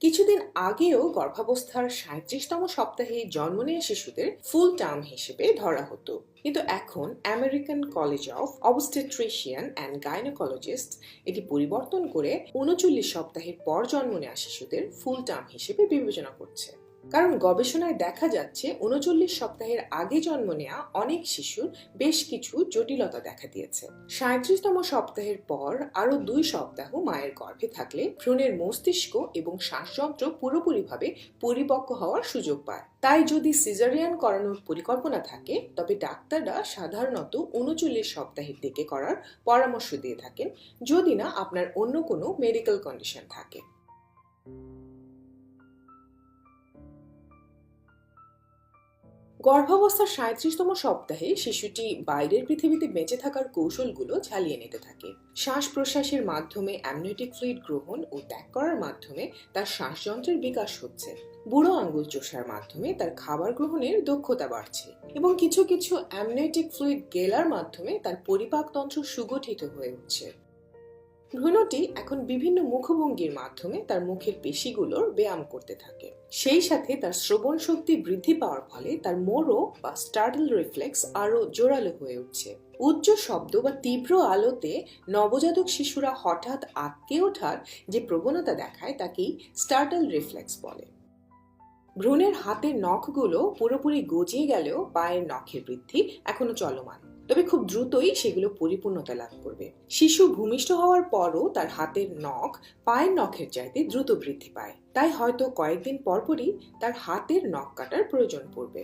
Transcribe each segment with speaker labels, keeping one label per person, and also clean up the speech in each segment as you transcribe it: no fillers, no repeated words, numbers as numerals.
Speaker 1: কিছুদিন আগেও গর্ভাবস্থার ৩৭তম সপ্তাহে জন্ম নেয়া শিশুদের ফুল টার্ম হিসেবে ধরা হতো, কিন্তু এখন American college of obstetrician and gynaecologist এটি পরিবর্তন করে ৩৯ সপ্তাহের পর জন্ম নেয়া শিশুদের ফুল টার্ম হিসেবে বিবেচনা করছে। কারণ গবেষণায় দেখা যাচ্ছে ৩৯ সপ্তাহের আগে জন্ম নেওয়া অনেক শিশুর বেশ কিছু জটিলতা দেখা দিয়েছে। ৩৭তম সপ্তাহের পর আরো ২ সপ্তাহ মায়ের গর্ভে থাকলে ভ্রূণের মস্তিষ্ক এবং শ্বাসযন্ত্র পুরোপুরিভাবে পরিপক্ক হওয়ার সুযোগ পায়। তাই যদি সিজারিয়ান করানোর পরিকল্পনা থাকে তবে ডাক্তাররা সাধারণত ৩৯ সপ্তাহের দিকে করার পরামর্শ দিয়ে থাকেন, যদি না আপনার অন্য কোনো মেডিকেল কন্ডিশন থাকে। গর্ভাবস্থার ৩৭তম সপ্তাহে শিশুটি বাইরের পৃথিবীতে বেঁচে থাকার কৌশলগুলো ঝালিয়ে নিতে থাকে। শ্বাস প্রশ্বাসের মাধ্যমে অ্যামনিওটিক ফ্লুইড গ্রহণ ও ত্যাগ করার মাধ্যমে তার শ্বাসযন্ত্রের বিকাশ হচ্ছে, বুড়ো আঙ্গুল চোষার মাধ্যমে তার খাবার গ্রহণের দক্ষতা বাড়ছে এবং কিছু কিছু অ্যামনিওটিক ফ্লুইড গেলার মাধ্যমে তার পরিপাকতন্ত্র সুগঠিত হয়ে উঠছে। ভ্রূণটি এখন বিভিন্ন মুখভঙ্গির মাধ্যমে তার মুখের পেশিগুলোর ব্যায়াম করতে থাকে। সেই সাথে তার শ্রবণ শক্তি বৃদ্ধি পাওয়ার ফলে তার মোরো বা স্টার্টল রিফ্লেক্স আরো জোরালো হয়ে উঠছে। উচ্চ শব্দ বা তীব্র আলোতে নবজাতক শিশুরা হঠাৎ আঁতকে ওঠার যে প্রবণতা দেখায় তাকেই স্টার্টল রিফ্লেক্স বলে। ভ্রূণের হাতের নখগুলো পুরোপুরি গজিয়ে গেলেও পায়ের নখের বৃদ্ধি এখনো চলমান, তবে খুব দ্রুতই সেগুলো পরিপূর্ণতা লাভ করবে। শিশু ভূমিষ্ঠ হওয়ার পরও তার হাতের নখ পায়ের নখের চাইতে দ্রুত বৃদ্ধি পায়, তাই হয়তো কয়েকদিন পরপরই তার হাতের নখ কাটার প্রয়োজন পড়বে।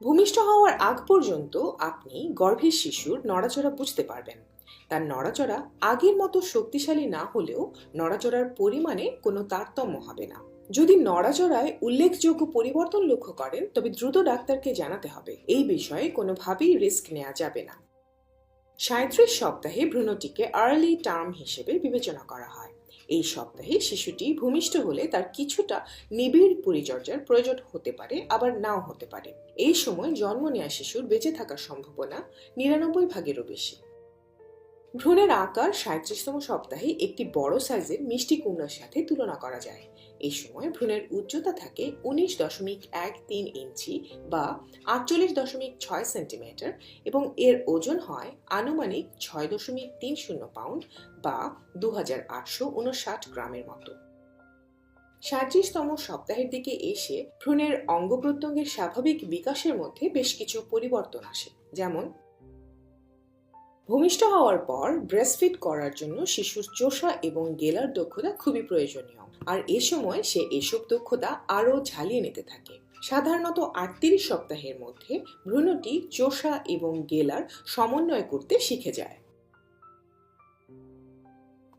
Speaker 1: ভূমিষ্ঠ হওয়ার আগ পর্যন্ত আপনি গর্ভের শিশুর নড়াচড়া বুঝতে পারবেন। তার নড়াচড়া আগের মতো শক্তিশালী না হলেও নড়াচড়ার পরিমাণে কোনো তারতম্য হবে না। যদি নড়াচড়ায় উল্লেখযোগ্য পরিবর্তন লক্ষ্য করেন তবে দ্রুত ডাক্তারকে জানাতে হবে। এই বিষয়ে কোনোভাবেই রিস্ক নেওয়া যাবে না। ৩৭ সপ্তাহে ভ্রূণটিকে আর্লি টার্ম হিসেবে বিবেচনা করা হয়। এই সপ্তাহে শিশুটি ভূমিষ্ঠ হলে তার কিছুটা নিবিড় পরিচর্যার প্রয়োজন হতে পারে, আবার নাও হতে পারে। এই সময় জন্ম নেওয়া শিশুর বেঁচে থাকার সম্ভাবনা ৯৯ ভাগেরও বেশি। ভ্রূণের আকার ৩৭তম সপ্তাহে একটি বড় সাইজের মিষ্টি কুমড়ার সাথে তুলনা করা যায়। এই সময় ভ্রূণের উচ্চতা থাকে ১৯.১৩ ইঞ্চি বা ৪৮.৬ সেন্টিমিটার এবং এর ওজন হয় আনুমানিক ৬.৩০ পাউন্ড বা ২৮৫৯ গ্রামের মতো। ৩৭তম সপ্তাহের দিকে এসে ভ্রূণের অঙ্গ প্রত্যঙ্গের স্বাভাবিক বিকাশের মধ্যে বেশ কিছু পরিবর্তন আসে, যেমন ভূমিষ্ঠ হওয়ার পর ব্রেস্টফিড করার জন্য শিশুর চোষা এবং গেলার দক্ষতা খুবই প্রয়োজনীয়, আর এ সময় সে এসব দক্ষতা আরও ঝালিয়ে নিতে থাকে। সাধারণত ৩৮ সপ্তাহের মধ্যে ভ্রূণটি চোষা এবং গেলার সমন্বয় করতে শিখে যায়।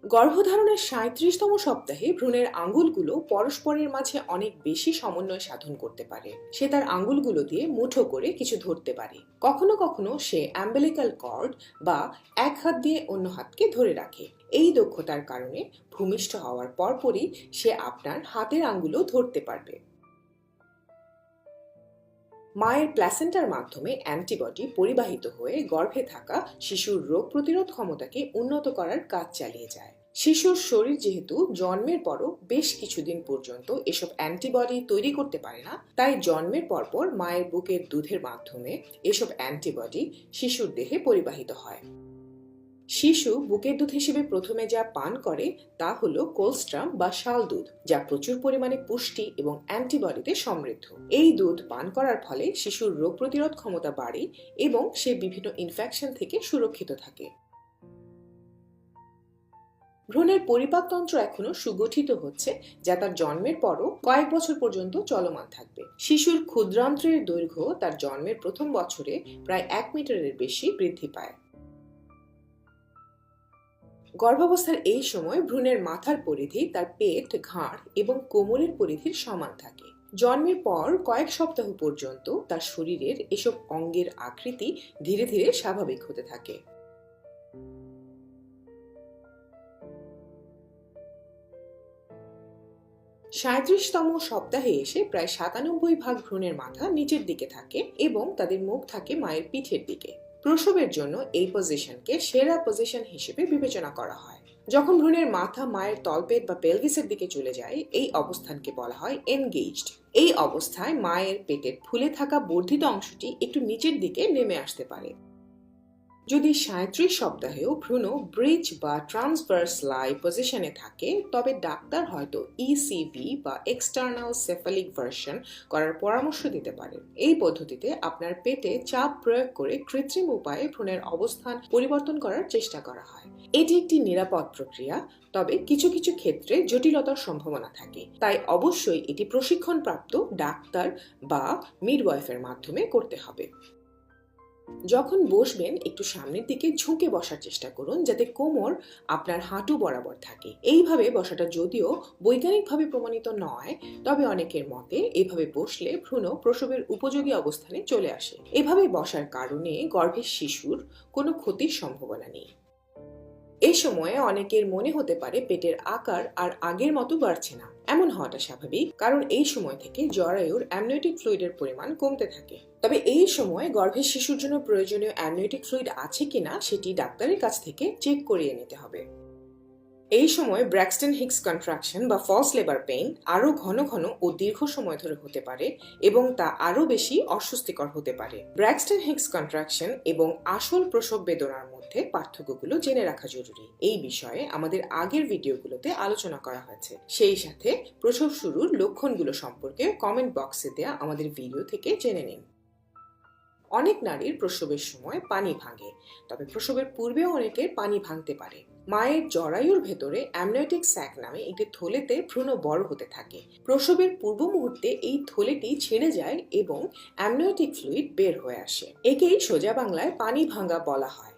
Speaker 1: গর্ভধারণের ৩৭তম সপ্তাহে ভ্রূণের আঙ্গুলগুলো পরস্পরের মাঝে অনেক বেশি সমন্বয় সাধন করতে পারে। সে তার আঙ্গুলগুলো দিয়ে মুঠো করে কিছু ধরতে পারে। কখনো কখনো সে অ্যাম্বেলিকাল কর্ড বা এক হাত দিয়ে অন্য হাতকে ধরে রাখে। এই দক্ষতার কারণে ভূমিষ্ঠ হওয়ার পরপরই সে আপনার হাতের আঙ্গুলও ধরতে পারবে। মায়ের প্ল্যাসেন্টার মাধ্যমে অ্যান্টিবডি পরিবাহিত হয়ে গর্ভে থাকা শিশুর রোগ প্রতিরোধ ক্ষমতাকে উন্নত করার কাজ চালিয়ে যায়। শিশুর শরীর যেহেতু জন্মের পরও বেশ কিছুদিন পর্যন্ত এসব অ্যান্টিবডি তৈরি করতে পারে না, তাই জন্মের পরপর মায়ের বুকের দুধের মাধ্যমে এসব অ্যান্টিবডি শিশুর দেহে পরিবাহিত হয়। শিশু বুকের দুধ হিসেবে প্রথমে যা পান করে তা হলো কোলস্ট্রাম বা শাল দুধ, যা প্রচুর পরিমাণে পুষ্টি এবং অ্যান্টিবডিতে সমৃদ্ধ। এই দুধ পান করার ফলে শিশুর রোগ প্রতিরোধ ক্ষমতা বাড়ে এবং সে বিভিন্ন ইনফেকশন থেকে সুরক্ষিত থাকে। ভ্রূণের পরিপাকতন্ত্র এখনো সুগঠিত হচ্ছে, যা তার জন্মের পরও কয়েক বছর পর্যন্ত চলমান থাকবে। শিশুর ক্ষুদ্রান্ত্রের দৈর্ঘ্য তার জন্মের প্রথম বছরে প্রায় ১ মিটারের বেশি বৃদ্ধি পায়। গর্ভাবস্থার এই সময় ভ্রূণের মাথার পরিধি তার পেট, ঘাড় এবং কোমরের পরিধির সমান থাকে। জন্মের পর কয়েক সপ্তাহ পর্যন্ত তার শরীরের এসব অঙ্গের আকৃতি ধীরে ধীরে স্বাভাবিক হতে থাকে। ৩৭তম সপ্তাহে এসে প্রায় ৯৭ ভাগ ভ্রূণের মাথা নিচের দিকে থাকে এবং তাদের মুখ থাকে মায়ের পিঠের দিকে। প্রসবের জন্য এই পজিশনকে সেরা পজিশন হিসেবে বিবেচনা করা হয়। যখন ভ্রূণের মাথা মায়ের তলপেট বা পেলভিসের দিকে চলে যায়, এই অবস্থানকে বলা হয় এনগেজড। এই অবস্থায় মায়ের পেটের ফুলে থাকা বর্ধিত অংশটি একটু নিচের দিকে নেমে আসতে পারে। যদি 37 সপ্তাহেও ভ্রূণ ব্রিজ বা ট্রান্সভার্স লাই পজিশনে থাকে, তবে ডাক্তার হয়তো ইসিভি বা এক্সটার্নাল সেফালিক ভার্সন করার পরামর্শ দিতে পারেন। এই পদ্ধতিতে আপনার পেটে চাপ প্রয়োগ করে কৃত্রিম উপায়ে ভ্রূণের অবস্থান পরিবর্তন করার চেষ্টা করা হয়। এটি একটি নিরাপদ প্রক্রিয়া, তবে কিছু কিছু ক্ষেত্রে জটিলতার সম্ভাবনা থাকে, তাই অবশ্যই এটি প্রশিক্ষণপ্রাপ্ত ডাক্তার বা মিডওয়াইফের মাধ্যমে করতে হবে। যখন বসবেন, একটু সামনের দিকে ঝুঁকে বসার চেষ্টা করুন, যাতে কোমর আপনার হাঁটু বরাবর থাকে। এইভাবে বসাটা যদিও বৈজ্ঞানিকভাবে প্রমাণিত নয়, তবে অনেকের মতে এভাবে বসলে ভ্রূণ প্রসবের উপযোগী অবস্থানে চলে আসে। এভাবে বসার কারণে গর্ভের শিশুর কোনো ক্ষতির সম্ভাবনা নেই। এই সময়ে অনেকের মনে হতে পারে পেটের আকার আর আগের মতো বাড়ছে না। এমন হওয়াটা স্বাভাবিক, কারণ এই সময় থেকে জরায়ুর অ্যামনিওটিক ফ্লুইডের পরিমাণ কমতে থাকে। তবে এই সময় গর্ভের শিশুর জন্য প্রয়োজনীয় অ্যামনিওটিক ফ্লুইড আছে কিনা সেটি ডাক্তারের কাছ থেকে চেক করিয়ে নিতে হবে। এই সময় ব্র্যাক্সটন হিক্স কন্ট্রাকশন বা ফলস লেবার পেইন আরও ঘন ঘন ও দীর্ঘ সময় ধরে হতে পারে এবং তা আরও বেশি অস্বস্তিকর হতে পারে। ব্র্যাক্সটন হিক্স কন্ট্রাকশন এবং আসল প্রসব বেদনার মধ্যে পার্থক্যগুলো জেনে রাখা জরুরি। এই বিষয়ে আমাদের আগের ভিডিওগুলোতে আলোচনা করা হয়েছে। সেই সাথে প্রসব শুরুর লক্ষণগুলো সম্পর্কে কমেন্ট বক্সে দেয়া আমাদের ভিডিও থেকে জেনে নিন। অনেক নারীর প্রসবের সময় পানি ভাঙে, তবে প্রসবের পূর্বেও অনেকের পানি ভাঙতে পারে। মায়ের জরায়ুর ভেতরে অ্যামনিওটিক স্যাক নামে একটি থলেতে ভ্রূণ বড় হতে থাকে। প্রসবের পূর্ব মুহূর্তে এই থলেটি ছিঁড়ে যায় এবং অ্যামনিওটিক ফ্লুইড বের হয়ে আসে। একেই সোজা বাংলায় পানি ভাঙা বলা হয়।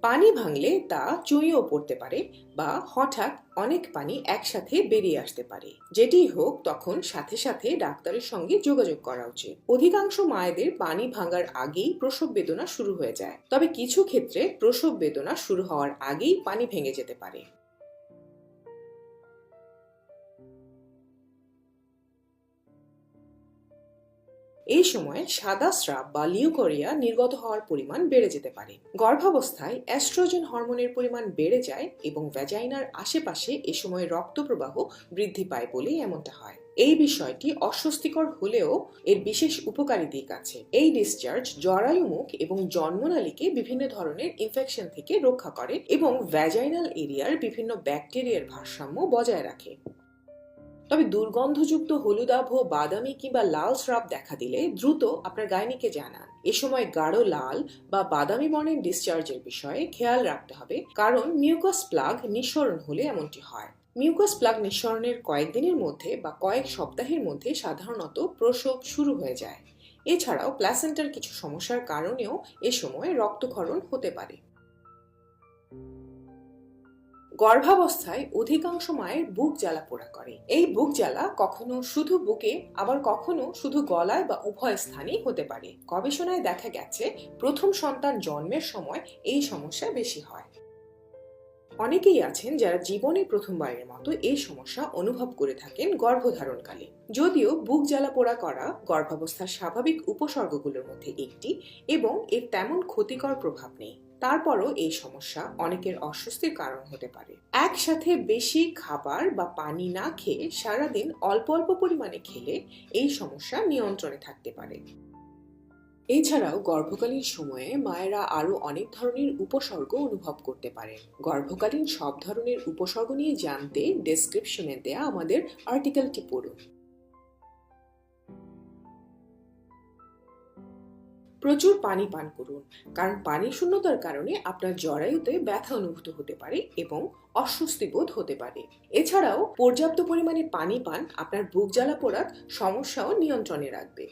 Speaker 1: পানি ভাঙলে তা চুইয়েও পড়তে পারে বা হঠাৎ অনেক পানি একসাথে বেরিয়ে আসতে পারে। যেটিই হোক, তখন সাথে সাথে ডাক্তারের সঙ্গে যোগাযোগ করা উচিত। অধিকাংশ মায়েদের পানি ভাঙার আগেই প্রসব বেদনা শুরু হয়ে যায়, তবে কিছু ক্ষেত্রে প্রসব বেদনা শুরু হওয়ার আগেই পানি ভেঙে যেতে পারে। এই সময় সাদা স্রাব বা লিউকোরিয়া নির্গত হওয়ার পরিমাণ বেড়ে যেতে পারে। গর্ভাবস্থায় এস্ট্রোজেন হরমোনের পরিমাণ বেড়ে যায় এবং ভ্যাজাইনার আশেপাশে এ সময় রক্ত প্রবাহ বৃদ্ধি পায় বলেই এমনটা হয়। এই বিষয়টি অস্বস্তিকর হলেও এর বিশেষ উপকারী দিক আছে। এই ডিসচার্জ জরায়ুমুখ এবং জন্মনালীকে বিভিন্ন ধরনের ইনফেকশন থেকে রক্ষা করে এবং ভ্যাজাইনাল এরিয়ার বিভিন্ন ব্যাকটেরিয়ার ভারসাম্য বজায় রাখে। তবে দুর্গন্ধযুক্ত হলুদাভ, বাদামি কিংবা লাল স্রাব দেখা দিলে দ্রুত আপনার গাইনিকে জানান। এ সময় গাঢ় লাল বা বাদামি বর্ণের ডিসচার্জের বিষয়ে খেয়াল রাখতে হবে, কারণ মিউকাস প্লাগ নিঃসরণ হলে এমনটি হয়। মিউকাস প্লাগ নিঃসরণের কয়েকদিনের মধ্যে বা কয়েক সপ্তাহের মধ্যে সাধারণত প্রসব শুরু হয়ে যায়। এছাড়াও প্ল্যাসেন্টার কিছু সমস্যার কারণেও এ সময় রক্তক্ষরণ হতে পারে। গর্ভাবস্থায় অধিকাংশ মায়ের বুক জ্বালা পোড়া করে। এই বুক জ্বালা কখনো শুধু বুকে, আবার কখনো শুধু গলায় বা উভয় স্থানেই হতে পারে। গবেষণায় দেখা গেছে প্রথম সন্তান জন্মের সময় এই সমস্যা বেশি হয়। অনেকেই আছেন যারা জীবনে প্রথমবারের মতো এই সমস্যা অনুভব করে থাকেন গর্ভধারণকালে। যদিও বুক জ্বালা পোড়া করা গর্ভাবস্থার স্বাভাবিক উপসর্গগুলোর মধ্যে একটি এবং এর তেমন ক্ষতিকর প্রভাব নেই, তারপরও এই সমস্যা অনেকের অস্বস্তির কারণ হতে পারে। একসাথে বেশি খাবার বা পানি না খেয়ে সারাদিন অল্প অল্প পরিমাণে খেলে এই সমস্যা নিয়ন্ত্রণে থাকতে পারে। এছাড়াও গর্ভকালীন সময়ে মায়েরা আরো অনেক ধরনের উপসর্গ অনুভব করতে পারেন। গর্ভকালীন সব ধরনের উপসর্গ নিয়ে জানতে ডেসক্রিপশনে দেয়া আমাদের আর্টিকেলটি পড়ুন। প্রচুর পানি পান করুন, কারণ পানি শূন্যতার কারণে আপনার জরায়ুতে ব্যথা অনুভূত হতে পারে এবং অস্বস্তি বোধ হতে পারে। এছাড়াও পর্যাপ্ত পরিমাণে পানি পান আপনার বুক জ্বালা পোড়ার সমস্যাও নিয়ন্ত্রণে রাখবে।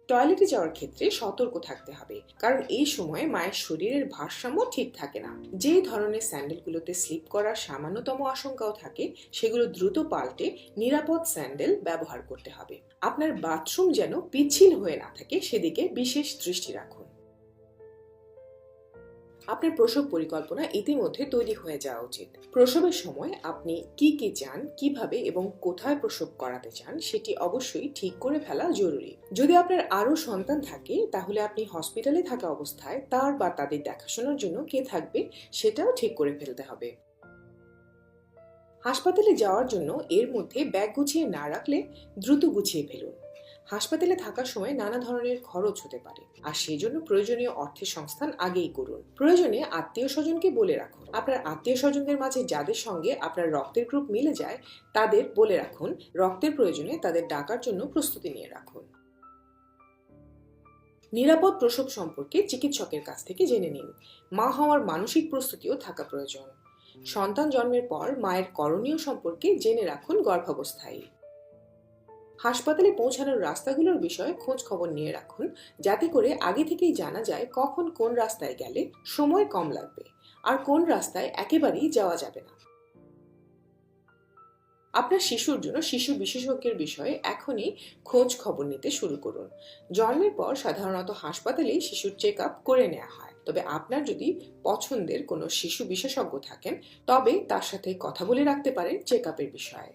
Speaker 1: টয়লেটে যাওয়ার ক্ষেত্রে সতর্ক থাকতে হবে, কারণ এই সময় মায়ের শরীরের ভারসাম্য ঠিক থাকে না। যে ধরনের স্যান্ডেলগুলোতে স্লিপ করার সামান্যতম আশঙ্কাও থাকে, সেগুলো দ্রুত পাল্টে নিরাপদ স্যান্ডেল ব্যবহার করতে হবে। আপনার বাথরুম যেন পিচ্ছিল হয়ে না থাকে, সেদিকে বিশেষ দৃষ্টি রাখুন। আপনার প্রসব পরিকল্পনা ইতিমধ্যে তৈরি হয়ে যাওয়া উচিত। প্রসবের সময় আপনি কি কি চান, কিভাবে এবং কোথায় প্রসব করাতে চান সেটি অবশ্যই ঠিক করে ফেলা জরুরি। যদি আপনার আরো সন্তান থাকে তাহলে আপনি হসপিটালে থাকা অবস্থায় তার বা তাদের দেখাশোনার জন্য কে থাকবে সেটাও ঠিক করে ফেলতে হবে। হাসপাতালে যাওয়ার জন্য এর মধ্যে ব্যাগ গুছিয়ে না রাখলে দ্রুত গুছিয়ে ফেলুন। হাসপাতালে থাকার সময় নানা ধরনের খরচ হতে পারে, আর সেই জন্য প্রয়োজনীয় অর্থের সংস্থান আগেই করুন। প্রয়োজনে আত্মীয় স্বজনকে বলে রাখুন। আপনার আত্মীয় স্বজনদের মাঝে যাদের সঙ্গে আপনার রক্তের গ্রুপ মিলে যায় তাদের বলে রাখুন। রক্তের প্রয়োজনে তাদের ডাকার জন্য প্রস্তুতি নিয়ে রাখুন। নিরাপদ প্রসব সম্পর্কে চিকিৎসকের কাছ থেকে জেনে নিন। মা হওয়ার মানসিক প্রস্তুতিও থাকা প্রয়োজন। সন্তান জন্মের পর মায়ের করণীয় সম্পর্কে জেনে রাখুন গর্ভাবস্থায়। হাসপাতালে পৌঁছানোর রাস্তাগুলোর বিষয়ে খোঁজ খবর নিয়ে রাখুন, যাতে করে আগে থেকেই জানা যায় কখন কোন রাস্তায় গেলে সময় কম লাগবে আর কোন রাস্তায় একেবারেই যাওয়া যাবে না। আপনার শিশুর জন্য শিশু বিশেষজ্ঞের বিষয়ে এখনই খোঁজ খবর নিতে শুরু করুন। জন্মের পর সাধারণত হাসপাতালেই শিশুর চেক আপ করে নেওয়া হয়, তবে আপনার যদি পছন্দের কোনো শিশু বিশেষজ্ঞ থাকেন তবে তার সাথে কথা বলে রাখতে পারেন চেক আপের বিষয়ে।